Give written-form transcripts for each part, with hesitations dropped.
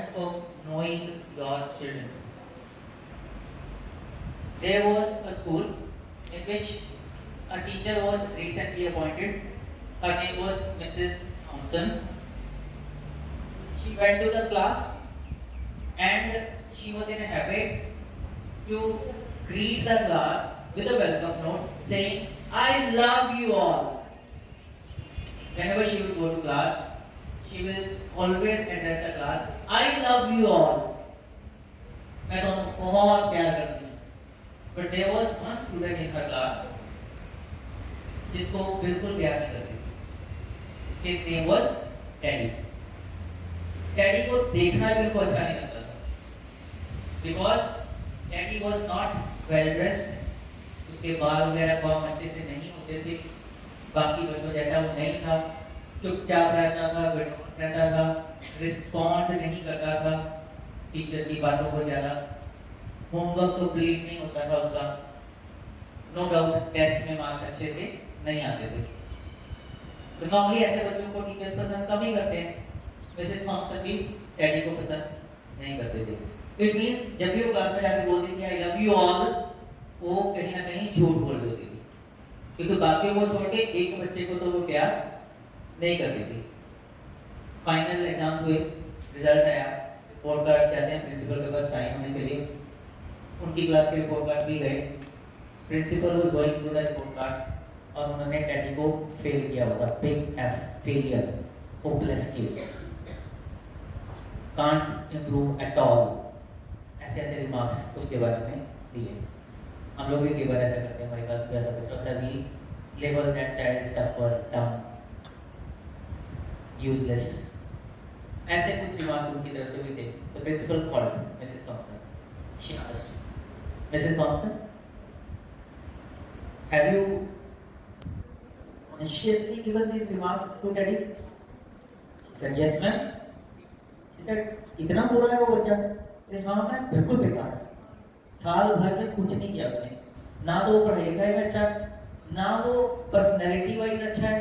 importance of knowing your children. There was a school in which a teacher was recently appointed. Her name was Mrs. Thompson. She went to the class and she was in a habit to greet the class with a welcome note saying, I love you all. Whenever she would go to class, she will always address the class, I love you all. मैं तो बहुत प्यार करती हूँ. But there was one student in her class जिसको बिल्कुल प्यार नहीं करती थी. His name was Teddy. Teddy को देखना भी उनको अच्छा नहीं लगता था. Because Teddy was not well dressed. उसके बाल वगैरह बहुत अच्छे से नहीं होते थे. बाकी बच्चों जैसा वो नहीं था. चुपचाप रहता था, रहता था, रिस्पॉन्ड नहीं करता था टीचर की बातों को ज़्यादा. होमवर्क तो कंप्लीट नहीं होता था उसका. नो डाउट टेस्ट में मार्क्स अच्छे से नहीं आते थे. तो नॉर्मली ऐसे बच्चों को टीचर्स पसंद कम ही करते हैं. मिसेस थॉमसन भी टेडी को पसंद नहीं करते थे. इट मींस जब भी वो क्लास में जाके बोलती थी आई लव यू ऑल, वो कहीं ना कहीं झूठ बोल देती थी, क्योंकि बाकियों को छोड़ के एक बच्चे को तो वो प्यार नहीं करती थी. फाइनल एग्जाम्स हुए, रिजल्ट आया, रिपोर्ट कार्ड जाते हैं प्रिंसिपल के पास साइन होने के लिए. उनकी क्लास के रिपोर्ट कार्ड भी गए. Principal was going through the report cards और उन्होंने टेडी को फेल किया हुआ था. Big F, failure, hopeless case, can't improve at all. ऐसे ऐसे रिमार्क्स उसके बारे में दिए. हम लोग भी कई बार ऐसा करते हैं. हमारे पास भी ऐसा बच्चा होता है, we label that child duffer, dumb, useless. ऐसे कुछ रिमार्क्स उनकी तरफ से भी थे. The principal called Mrs Thomson. She asked, Mrs Thomson, have you consciously given these remarks to Teddy? She said, yes ma'am. She said, इतना बुरा है वो बच्चा? हाँ मैम, बिल्कुल बेकार. साल भर में कुछ नहीं किया उसने. ना तो वो पढ़ाई लिखाई में अच्छा, ना वो पर्सनैलिटी वाइज अच्छा है,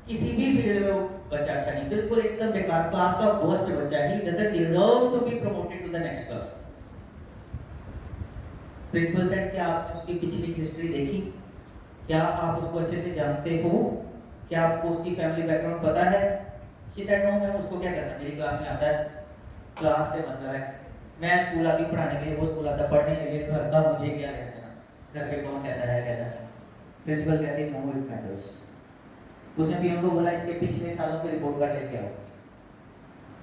किसी भी फील्ड में वो बच्चा अच्छा नहीं. बिल्कुल एकदम बेकार, क्लास का वर्स्ट बच्चा है. He doesn't deserve to be promoted to the next class. Principal said, क्या आपने उसकी पिछली हिस्ट्री देखी? क्या आप उसको अच्छे से जानते हो? क्या आपको उसकी फैमिली बैकग्राउंड पता है? She said, no मैम, उसको क्या करना, मेरी क्लास में आता है, क्लास से मतलब है. मैं स्कूल आती पढ़ाने के लिए, वो स्कूल आता पढ़ने के लिए. घर का मुझे क्या कहते हैं, घर पे कौन कैसा है कैसा नहीं. प्रिंसिपल कहती है, नो इट मैटर्स. उसने पीएम को बोला, इसके पिछले सालों के रिपोर्ट कार्ड लेके आओ.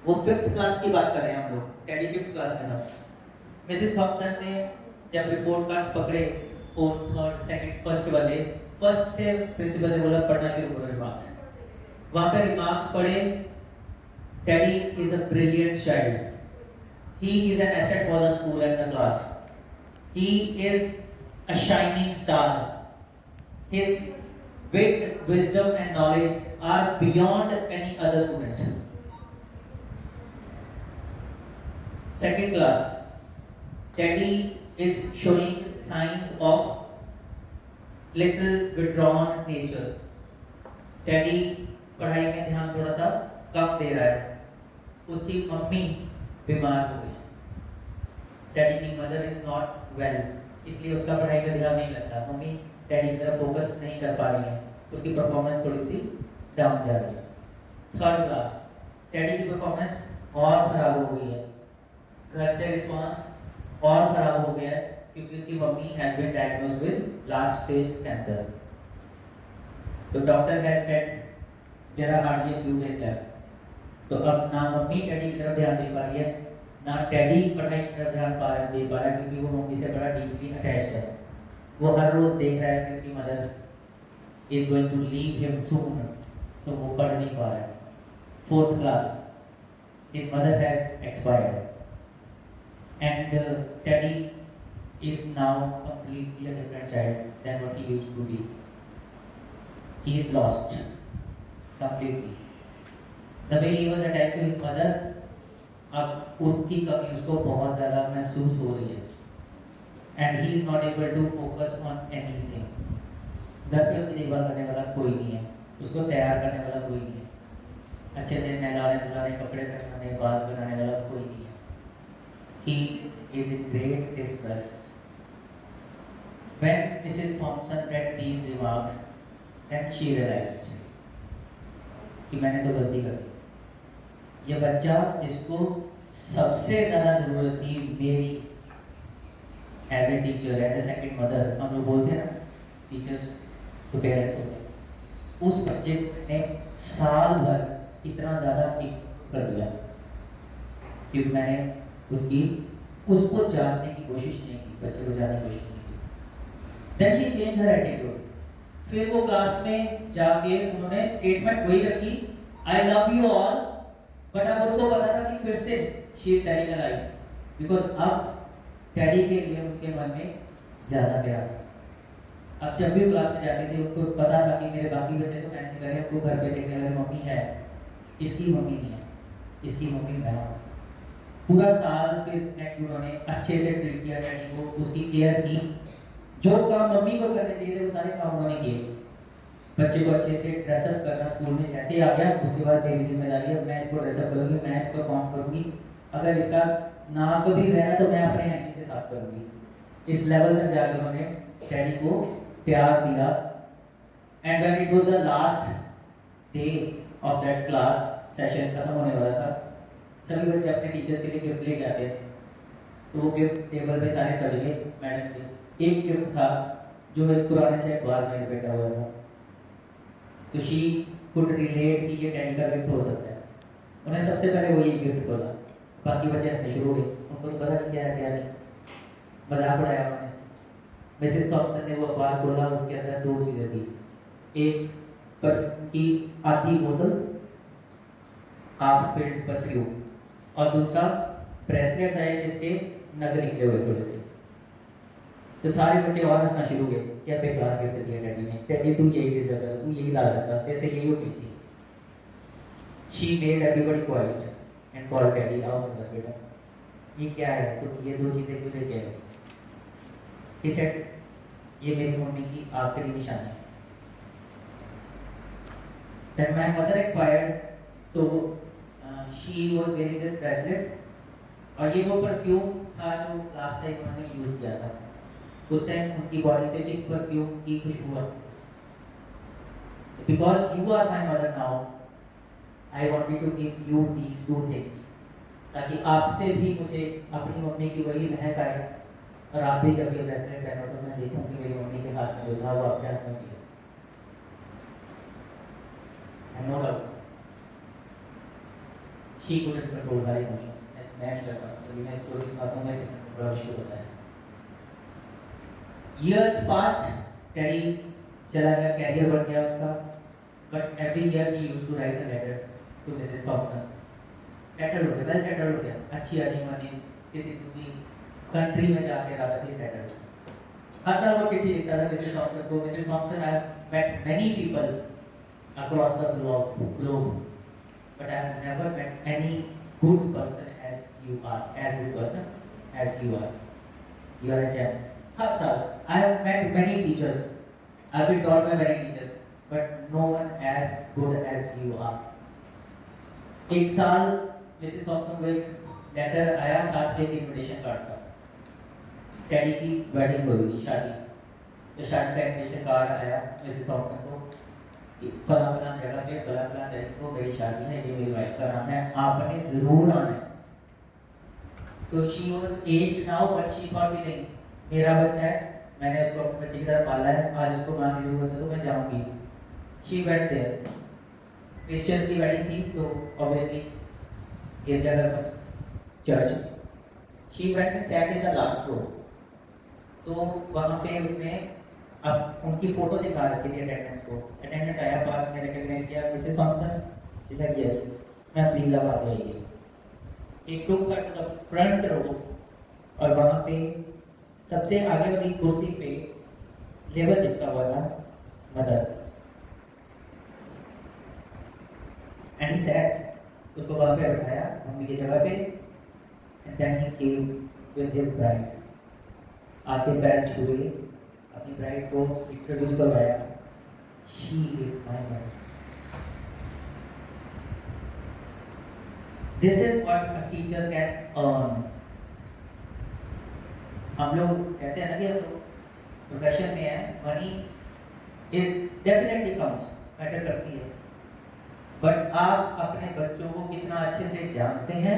वो 5th क्लास की बात कर रहे हैं हम लोग. टेडी 5th क्लास में था. मिसेस थॉमसन ने जब रिपोर्ट कार्ड्स पकड़े, 4th, 3rd, 2nd, 1st वाले, 1st से प्रिंसिपल ने बोला पढ़ना शुरू करो रिमार्क्स. वहां पे रिमार्क्स पढ़े. Teddy is a brilliant child. He is an asset for the school and the class. He is a shining star. His wit, wisdom and knowledge are beyond any other student. 2nd class, Teddy is showing signs of little withdrawn nature. Teddy पढ़ाई में ध्यान थोड़ा सा कम दे रहा है. उसकी mummy बीमार हो गई. डैडी की मदर इज नॉट वेल, इसलिए उसका पढ़ाई में ध्यान नहीं लगता. मम्मी डैडी की तरफ फोकस नहीं कर पा रही है. उसकी परफॉर्मेंस थोड़ी सी डाउन जा रही है. 3rd क्लास, डैडी की परफॉर्मेंस और खराब हो गई है. घर से रिस्पांस और खराब हो गया है, क्योंकि उसकी mummy has been diagnosed with last stage cancer. तो doctor has said there are hardly a few days left. तो अब ना मम्मी टेडी की तरफ ध्यान दे पा रही है, ना टेडी पढ़ाई की तरफ ध्यान दे पा रहा है, क्योंकि वो मम्मी से बड़ा डीपली अटैच्ड है. वो हर रोज देख रहा है कि उसकी mother is going to leave him soon, so वो पढ़ नहीं पा रहा है. 4th class, his mother has expired and Teddy is now completely a different child than what he used to be. He is lost completely. The way he was attached to his mother, अब उसकी कमी उसको बहुत ज़्यादा महसूस हो रही है. And he is not able to focus on anything. घर पे उसकी देखभाल करने वाला कोई नहीं है, उसको तैयार करने वाला कोई नहीं है, अच्छे से नहलाने धुलाने, कपड़े पहनाने, बाल बनाने वाला कोई नहीं है. he is in great distress. When Mrs. Thompson read these remarks, then she realized कि मैंने तो गलती कर दी। ये बच्चा जिसको सबसे ज़्यादा ज़रूरत थी मेरी as a teacher, as a second mother, हम लोग बोलते हैं ना टीचर्स तो पेरेंट्स होते हैं, उस बच्चे ने साल भर इतना ज़्यादा कर दिया कि मैंने उसको जानने की कोशिश नहीं की, बच्चे को जानने की कोशिश नहीं की। Then she changed her attitude. फिर वो क्लास में जाके उन्होंने स्टेटमेंट वही रखी, I love you all, but अब उनको पता था कि फिर से she is telling a lie, because अब डैडी के लिए उनके मन में ज़्यादा प्यार। अब जब भी क्लास में जाते थे उनको पता था कि मेरे बाकी बच्चे तो मैंने करे, उनको घर पे देखने वाली मम्मी है, इसकी मम्मी नहीं है, इसकी मम्मी मैं हूँ। पूरा साल फिर नेक्स्ट उन्होंने अच्छे से ट्रीट किया डैडी को, उसकी केयर की, जो काम मम्मी को करने चाहिए थे वो सारे काम उन्होंने किए। बच्चे को अच्छे से ड्रेसअप करना, स्कूल में जैसे ही आ गया उसके बाद मेरी जिम्मेदारी है, मैं इसको ड्रेसअप करूँगी, मैं इसको काम करूँगी, अगर इसका नाक भी रहना तो मैं अपने हैंडी से साफ करूँगी। इस लेवल तक जाकर उन्होंने डैडी को प्यार दिया। And when it was the last day of that class, session खत्म होने वाला था, सभी बच्चे अपने टीचर्स के लिए गिफ्ट लेके आते हैं, तो वो गिफ्ट टेबल पे सारे सज गए मैडम के। एक गिफ्ट था जो एक पुराने से अखबार में लपेटा हुआ था, तो शी कुड रिलेट कि ये डैडी का गिफ्ट हो सकता है। उन्हें सबसे पहले वही गिफ्ट खोला, बाकी बच्चे हंसने शुरू हो गए, उनको तो पता नहीं क्या है क्या नहीं, मजाक उड़ाया उन्होंने। मिसेस थॉमसन ने वो अखबार खोला, उसके अंदर दो चीज़ें थी, एक परफ्यूम की आधी बोतल, हाफ फिल्ड परफ्यूम, और दूसरा ब्रेसलेट है जिसके नग निकले हुए थोड़े से। तो सारे बच्चे और हंसना शुरू हो गए, क्या बेकार गिफ्ट दिया डैडी ने, डैडी तू यही डिजर्व कर, तू यही ला सकता, जैसे यही उम्मीद थी। She made everybody quiet and called daddy, आओ मेरे पास बेटा, ये क्या है, तुम ये दो चीज़ें क्यों लेके आए? He said, ये मेरी मम्मी की आखिरी निशानी है। When my mother expired, तो she was wearing this bracelet, और ये वो परफ्यूम था जो लास्ट टाइम उन्होंने यूज किया था। उस टाइम उनकी बॉडी से इस परफ्यूम की खुशबू आई। Because you are my mother now, I wanted to give you these two things, ताकि आपसे भी मुझे अपनी मम्मी की वही महक आए, और आप भी जब ये ब्रेसलेट पहनो तो मैं देखूं कि मेरी मम्मी के हाथ में जो था वो आपके हाथ में भी है। And no doubt, she couldn't control her emotions. मैं नहीं कर पाता, जब मैं स्टोरी सुनाता हूँ मैं बड़ा मुश्किल होता है। Years passed, डैडी चला गया, कैरियर बन गया उसका, but every year he used to write a letter to Mrs. Thompson. Settle हो गया, वेल सेटल हो गया, अच्छी अर्निंग वाली, किसी दूसरी कंट्री में जाके रहा थी सेटल। हर साल वो चिट्ठी लिखता था मिसेस थॉमसन को, Mrs Thomson, I have met many people across the globe, but I have never met any good person as you are, as good person as you are. You are a gem. हर साल I have met many teachers, I have been taught by many teachers, but no one as good as you are. एक साल Mrs Thomson को एक letter आया, साथ में एक invitation card था, डैडी की वेडिंग हो रही थी, शादी, तो शादी का इनविटेशन कार्ड आया मिसेस थॉमसन को, फला फला जगह पे फला फला तारीख को मेरी शादी है, ये मेरी वाइफ का नाम है, आपने जरूर आना है। तो she was aged now, but she thought कि नहीं, मेरा बच्चा है, मैंने उसको अपने बच्चे की तरह पाला है, आज उसको मां की जरूरत है तो मैं जाऊंगी। शी वेंट देयर, क्रिश्चियंस की वेडिंग थी तो ऑब्वियसली गिरजाघर में, church. She went and sat in the last row, तो वहां पे उसने अब उनकी फोटो दिखा रखी थी अटेंडेंस को। अटेंडेंट आया पास में, रिकॉग्नाइज किया, Mrs Thomson, she said yes, मैं प्लीज अब आप आइए। एक took her to the front row, और वहां पे सबसे आगे वाली कुर्सी पे लेबल चिपका हुआ था, मदर। एंड ही सेट, उसको वहां पे बैठाया मम्मी की जगह पे, and then he came with his bride, आके पैर छुए, अपनी ब्राइड को इंट्रोड्यूस करवाया, she is my mother. This is what a teacher can earn हम लोग कहते हैं ना कि हम लोग प्रोफेशन में है, money is definitely counts, matter करती है, बट आप अपने बच्चों को कितना अच्छे से जानते हैं,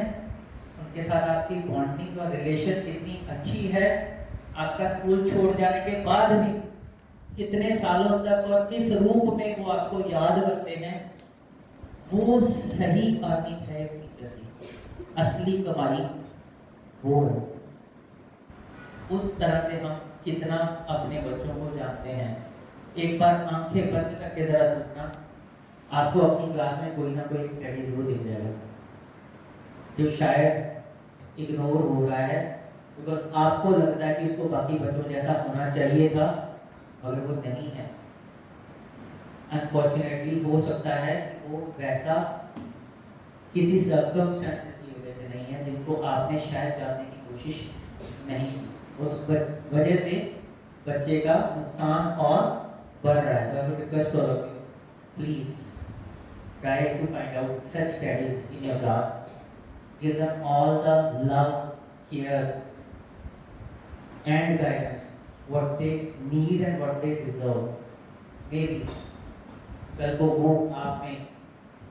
उनके साथ आपकी बॉन्डिंग और रिलेशन कितनी अच्छी है, आपका स्कूल छोड़ जाने के बाद भी कितने सालों तक और किस रूप में वो आपको याद करते हैं, वो सही अर्निंग है टीचर की। असली कमाई वो है। उस तरह से हम कितना अपने बच्चों को जानते हैं। एक बार आंखें बंद करके जरा सोचना, आपको अपनी क्लास में कोई ना कोई स्टडी जरूर दिख जाएगा जो शायद इग्नोर हो रहा है, बिकॉज आपको लगता है कि उसको बाकी बच्चों जैसा होना चाहिए था, मगर वो नहीं है। अनफॉर्चुनेटली हो सकता है कि वो वैसा किसी सर्कमस्टेंसेस की वजह से नहीं है जिनको आपने शायद जानने की कोशिश नहीं की। उस वजह से बच्चे का नुकसान और बढ़ रहा है। तो I would request all of you, please try to find out such studies in your class, give them all the love, care and guidance what they need and what they deserve. Maybe कल को वो आप में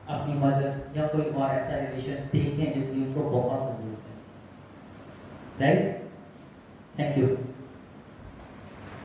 अपनी mother या कोई और ऐसा रिलेशन देखें जिसकी उनको बहुत जरूरत है, राइट? Thank you.